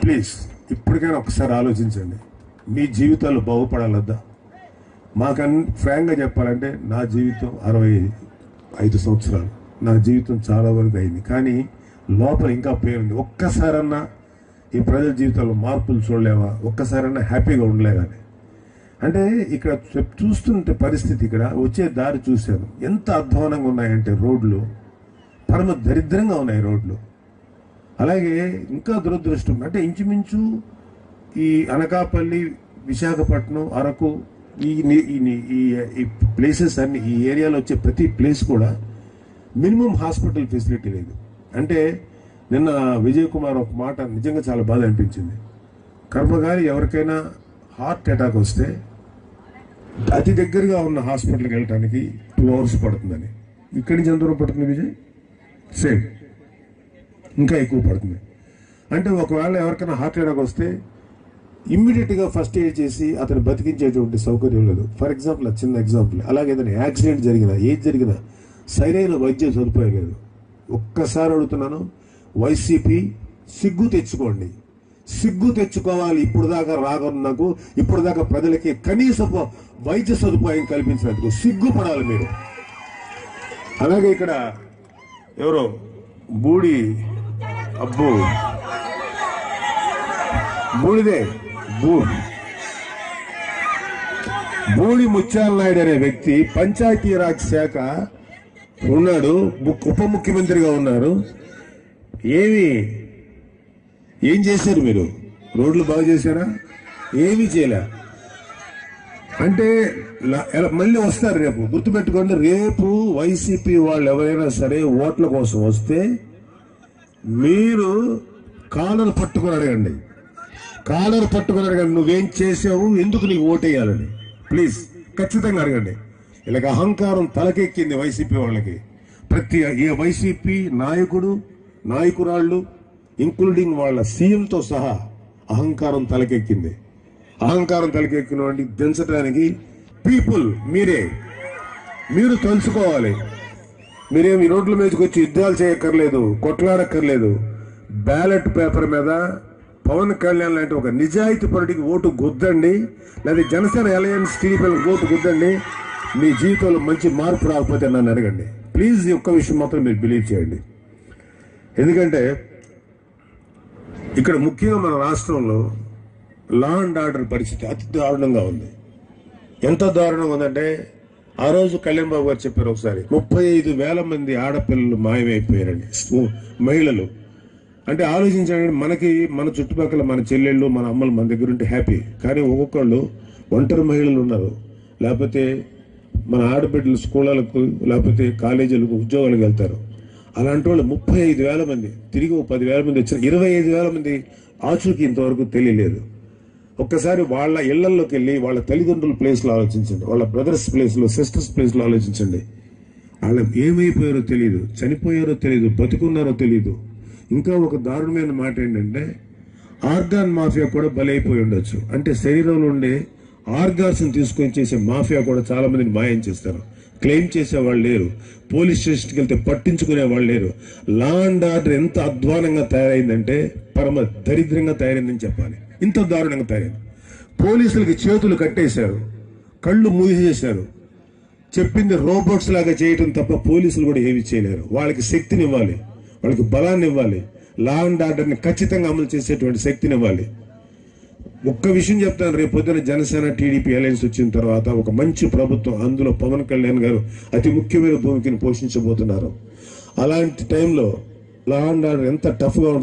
Please ఇప్పటికైనా ఒకసారి ఆలోచించండి, మీ జీవితాలు బాగుపడాలద్దా? ఫ్రాంక్గా చెప్పాలంటే నా జీవితం 65 సంవత్సరాలు, నా జీవితం చాలా వరకు అయింది, కానీ లోపల ఇంకా పేరుంది. ఒక్కసారన్నా ఈ ప్రజల జీవితాల్లో మార్పులు చూడలేవా? ఒక్కసారన్నా హ్యాపీగా ఉండలేదా? అంటే ఇక్కడ చూస్తుంటే పరిస్థితి, ఇక్కడ వచ్చే దారి చూశాను, ఎంత అధ్వానంగా ఉన్నాయంటే రోడ్లు పరమ దరిద్రంగా ఉన్నాయి రోడ్లు. అలాగే ఇంకా దురదృష్టం అంటే ఇంచుమించు ఈ అనకాపల్లి, విశాఖపట్నం, అరకు ఈ ప్లేసెస్ అన్ని, ఈ ఏరియాలో వచ్చే ప్రతి ప్లేస్ కూడా మినిమం హాస్పిటల్ ఫెసిలిటీ లేదు. అంటే నిన్న విజయ్ కుమార్ ఒక మాట నిజంగా చాలా బాధ అనిపించింది. కర్మగారి ఎవరికైనా హార్ట్ అటాక్ వస్తే అతి దగ్గరగా ఉన్న హాస్పిటల్కి వెళ్ళడానికి 2 hours పడుతుందని. ఇక్కడి నుంచి ఎంత దూరం పడుతుంది విజయ్? సేమ్, ఇంకా ఎక్కువ పడుతుంది. అంటే ఒకవేళ ఎవరికైనా హార్ట్ అటాక్ వస్తే ఇమ్మీడియట్గా ఫస్ట్ ఎయిడ్ చేసి అతను బతికించేటువంటి సౌకర్యం లేదు. ఫర్ ఎగ్జాంపుల్, చిన్న ఎగ్జాంపుల్, అలాగే ఏదైనా యాక్సిడెంట్ జరిగినా, ఏది జరిగినా సరైన వైద్యం సదుపాయం లేదు. ఒక్కసారి అడుగుతున్నాను, వైసీపీ సిగ్గు తెచ్చుకోండి, సిగ్గు తెచ్చుకోవాలి. ఇప్పుడు దాకా నాకు ఇప్పుడు దాకా ప్రజలకి కనీస వైద్య సదుపాయం కల్పించినందుకు సిగ్గుపడాలి మీరు. అలాగే ఇక్కడ ఎవరో బూడి ముత్యాల నాయుడు అనే వ్యక్తి పంచాయతీరాజ్ శాఖ ఉన్నాడు, ఉప ముఖ్యమంత్రిగా ఉన్నారు. ఏం చేశారు మీరు? రోడ్లు బాగు చేశారా? ఏమీ చేయలే. అంటే మళ్ళీ వస్తారు రేపు, గుర్తుపెట్టుకోండి. రేపు వైసీపీ వాళ్ళు ఎవరైనా సరే ఓట్ల కోసం వస్తే మీరు కాలర్ పట్టుకుని అడగండి, నువ్వేం చేసావు, ఎందుకు నీకు ఓటేయాలని ప్లీజ్ ఖచ్చితంగా అడగండి. ఇలాగ అహంకారం తలకెక్కింది వైసీపీ వాళ్ళకి. ప్రతి వైసీపీ నాయకురాళ్ళు ఇంక్లూడింగ్ వాళ్ళ సీఎంతో సహా అహంకారం తలకెక్కింది. అహంకారం తలకెక్కిన వాడిని దించడానికి పీపుల్ మీరు తెలుసుకోవాలి. మీరేమి రోడ్ల మీదకి వచ్చి యుద్ధాలు చేయక్కర్లేదు, కొట్లాడక్కర్లేదు. బ్యాలెట్ పేపర్ మీద పవన్ కళ్యాణ్ లాంటి ఒక నిజాయితీ పరుడికి ఓటు గుద్దండి, లేదా జనసేన అలయన్స్ టీడీపీలకు ఓటు గుద్దండి. మీ జీవితంలో మంచి మార్పు రాకపోతే నన్ను అడగండి ప్లీజ్. ఈ ఒక్క విషయం మాత్రం మీరు బిలీవ్ చేయండి. ఎందుకంటే ఇక్కడ ముఖ్యంగా మన రాష్ట్రంలో లా అండ్ ఆర్డర్ పరిస్థితి అతి దారుణంగా ఉంది. ఎంత దారుణంగా ఉందంటే, ఆ రోజు కళ్యాణ్ బాబు గారు చెప్పారు ఒకసారి, 35,000 మంది ఆడపిల్లలు మాయమైపోయారండి, మహిళలు. అంటే ఆలోచించండి, మన చుట్టుపక్కల మన చెల్లెళ్ళు, మన అమ్మలు మన దగ్గర ఉంటే హ్యాపీ, కానీ ఒక్కొక్కళ్ళు ఒంటరి మహిళలు ఉన్నారు, లేకపోతే మన ఆడబిడ్డలు స్కూళ్ళకు లేకపోతే కాలేజీలకు ఉద్యోగాలకు వెళ్తారు. అలాంటి వాళ్ళు 35,000 మంది, తిరిగి 10,000 మంది వచ్చారు, 25,000 మంది ఆచూకీ ఇంతవరకు తెలియలేదు. ఒక్కసారి వాళ్ళ ఇళ్లలోకి వెళ్ళి వాళ్ళ తల్లిదండ్రుల ప్లేస్లో ఆలోచించండి, వాళ్ళ బ్రదర్స్ ప్లేస్లో, సిస్టర్స్ ప్లేస్లో ఆలోచించండి. వాళ్ళు ఏమైపోయారో తెలియదు, చనిపోయారో తెలియదు, బతుకున్నారో తెలియదు. ఇంకా ఒక దారుణమైన మాట ఏంటంటే, ఆర్గాన్ మాఫియా కూడా బలైపోయి ఉండొచ్చు. అంటే శరీరంలో ఉండే ఆర్గాన్స్ తీసుకొని చేసే మాఫియా కూడా చాలా మందిని మాయం చేస్తారు. క్లెయిమ్ చేసేవాళ్ళు లేరు, పోలీస్ స్టేషన్కి వెళ్తే పట్టించుకునే వాళ్ళు లేరు. లా అండ్ ఆర్డర్ ఎంత అధ్వానంగా తయారైందంటే పరమ దరిద్రంగా తయారైందని చెప్పాలి. ఇంత దారుణంగా తయారైంది. పోలీసులకి చేతులు కట్టేశారు, కళ్ళు మూసేశారు. చెప్పింది రోబోట్స్ లాగా చేయటం తప్ప పోలీసులు కూడా ఏమి చేయలేరు. వాళ్ళకి శక్తిని ఇవ్వాలి, వాళ్ళకి బలాన్ని ఇవ్వాలి, లా అండ్ ఆర్డర్ని ఖచ్చితంగా అమలు చేసేటువంటి శక్తిని ఇవ్వాలి. ఒక్క విషయం చెప్తాను, రేపు పొద్దున జనసేన టీడీపీ అలయన్స్ వచ్చిన తర్వాత ఒక మంచి ప్రభుత్వం, అందులో పవన్ కళ్యాణ్ గారు అతి ముఖ్యమైన భూమికను పోషించబోతున్నారు. అలాంటి టైంలో లా అండ్ ఆర్డర్ ఎంత టఫ్గా